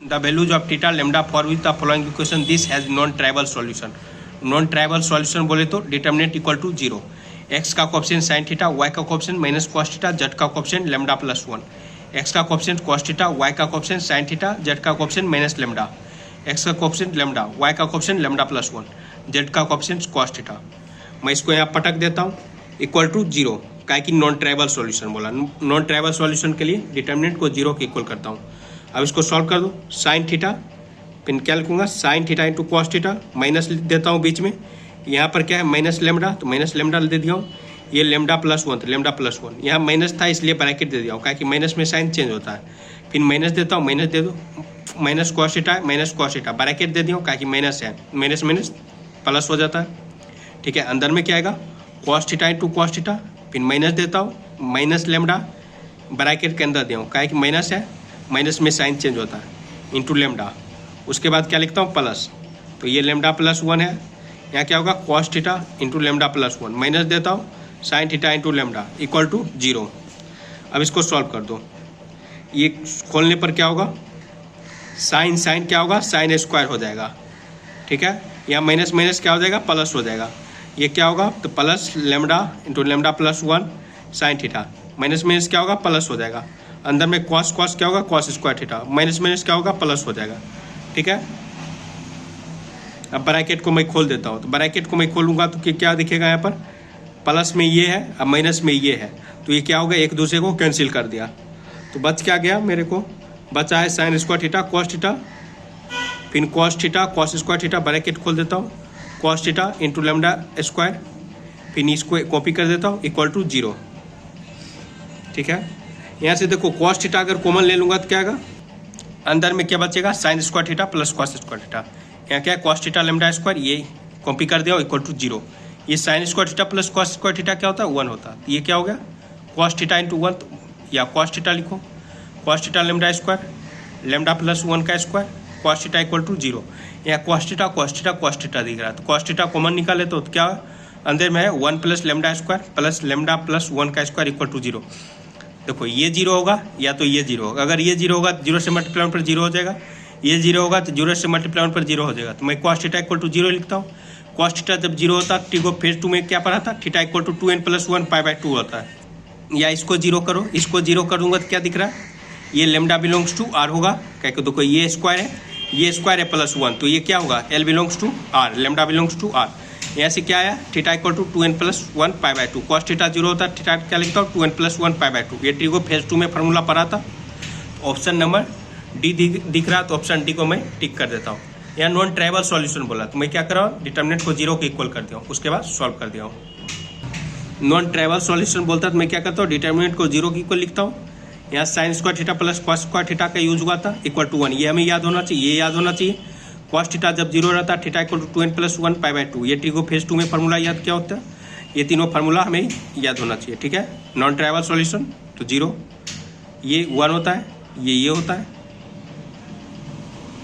The values of theta lambda for which the following equation this has non trivial solution. Non trivial solution बोले तो determinant equal to 0, x का coefficient sine theta, y का coefficient minus cos theta, z का coefficient lambda plus 1। X का coefficient cos theta, y का coefficient sine theta, z का coefficient minus lambda, x का coefficient lambda, y का coefficient lambda plus 1, z का coefficient cos theta. मैं इसको यहाँ पटक देता हूँ इक्वल टू 0, काहे कि नॉन ट्राइवल सॉल्यूशन बोला। नॉन ट्राइवल सॉल्यूशन के लिए डिटर्मिनेंट को 0 के इक्वल करता हूँ। अब इसको सॉल्व कर दो। साइन थीटा, फिर क्या लिखूंगा, sign theta into cos theta, minus लिख देता हूँ बीच में। यहाँ पर क्या है, माइनस लेमडा, तो माइनस लेमडा दे दिया हूँ। ये लेमडा प्लस 1, तो लेमडा प्लस 1। यहाँ माइनस था इसलिए ब्रैकेट दे दिया हूँ, कि माइनस में साइन चेंज होता है। फिर माइनस देता हूँ, माइनस दे दो, minus cos theta, minus cos theta, bracket दे दिया हूँ, कि माइनस है, माइनस माइनस प्लस हो जाता है। ठीक है, अंदर में क्या आएगा, cos theta into cos theta, फिर माइनस देता हूँ, माइनस लेमडा ब्रैकेट के अंदर दिया हूँ, कि माइनस है, माइनस में साइन चेंज होता है, इंटू लेमडा। उसके बाद क्या लिखता हूँ, प्लस, तो ये लेमडा प्लस 1 है। यहाँ क्या होगा, cos theta into lambda plus 1, minus देता हूँ, sine theta into lambda equal to 0। अब इसको सॉल्व कर दो। ये खोलने पर क्या होगा, साइन साइन क्या होगा, साइन स्क्वायर हो जाएगा। ठीक है, यहाँ माइनस माइनस क्या हो जाएगा, प्लस हो जाएगा। ये क्या होगा, तो plus lambda into lambda plus 1 sine theta, minus minus क्या होगा, प्लस हो जाएगा। अंदर में कॉस कॉस क्या होगा, cos square theta, minus minus क्या होगा, प्लस हो जाएगा। ठीक है, अब ब्रैकेट को मैं खोल देता हूँ। तो ब्रैकेट को मैं खोलूँगा तो क्या दिखेगा, यहाँ पर प्लस में ये है, अब माइनस में ये है, तो ये क्या होगा, एक दूसरे को कैंसिल कर दिया। तो बच क्या गया, मेरे को बचा है sine square theta cos theta, फिर cos theta cos square theta, bracket खोल देता हूँ, cos theta into lambda square, फिर इसको कॉपी कर देता हूँ इक्वल टू 0। ठीक है, यहाँ से देखो कॉस थीटा अगर कॉमन ले लूँगा तो क्या आएगा, अंदर में क्या बचेगा, sign square theta plus cos square theta. यहाँ क्या है, कॉस थीटा लेमडा स्क्वायर, ये कॉपी कर दिया इक्वल टू 0। ये sign square theta plus cos square theta क्या होता है, 1 होता है। ये क्या हो गया, कॉस थीटा इंटू 1, या कॉस थीटा लिखो, cos theta lambda square, lambda plus 1 का square, cos theta equal to 0। यहाँ cos theta cos theta cos theta दिख रहा है, तो कॉस थीटा कॉमन निकाले तो क्या अंदर में है, 1 plus lambda square plus lambda plus 1 का स्क्वायर इक्वल टू 0। देखो ये 0 होगा या तो ये 0 होगा। अगर ये 0 होगा तो 0 से मल्टीप्लाई पर 0 हो जाएगा, ये 0 होगा तो 0 से मल्टीप्लाई पर 0 हो जाएगा। तो मैं कॉस थीटा इक्वल टू 0 लिखता हूँ। कॉस थीटा जब 0 होता है, टी को फेज 2 में क्या पढ़ा था, theta equal to 2n plus 1 pi by 2 होता है। या इसको 0 करो, इसको 0 कर दूंगा तो क्या दिख रहा है, ये लेमडा बिलोंग्स टू आर होगा, क्या कि देखो ये स्क्वायर है, ये स्क्वायर है प्लस 1, तो ये क्या होगा, L belongs to R, lambda belongs to R. यहाँ से क्या आया, theta equal to 2n plus 1 pi by 2। Cos theta 0 होता है, थीटा क्या लिखता हूँ, 2n प्लस 1 पाई बाई 2। ये टी को फेज 2 में फार्मूला पढ़ा था। ऑप्शन नंबर डी दिख रहा, तो ऑप्शन डी को मैं टिक कर देता हूँ। यहाँ नॉन ट्राइवल सॉल्यूशन बोला, तो मैं क्या कर रहा हूँ, डिटर्मिनेंट को 0 के इक्वल कर दिया हूँ, उसके बाद सॉल्व कर दिया हूँ। नॉन ट्राइवल सॉल्यूशन बोलता है तो मैं क्या करता हूँ, डिटर्मिनेंट को 0 के इक्वल लिखता हूँ। यहाँ sign square theta plus cos square theta का यूज हुआ था इक्वल टू 1, ये हमें याद होना चाहिए, ये याद होना चाहिए। कॉस थीटा जब 0 रहता है, theta equal to 2n plus 1 pi by 2। ये टी को फेज 2 में फार्मूला याद क्या होता है, ये तीनों फार्मूला हमें याद होना चाहिए। ठीक है, नॉन ट्राइवल सॉल्यूशन तो 0, ये 1 होता है, ये होता है,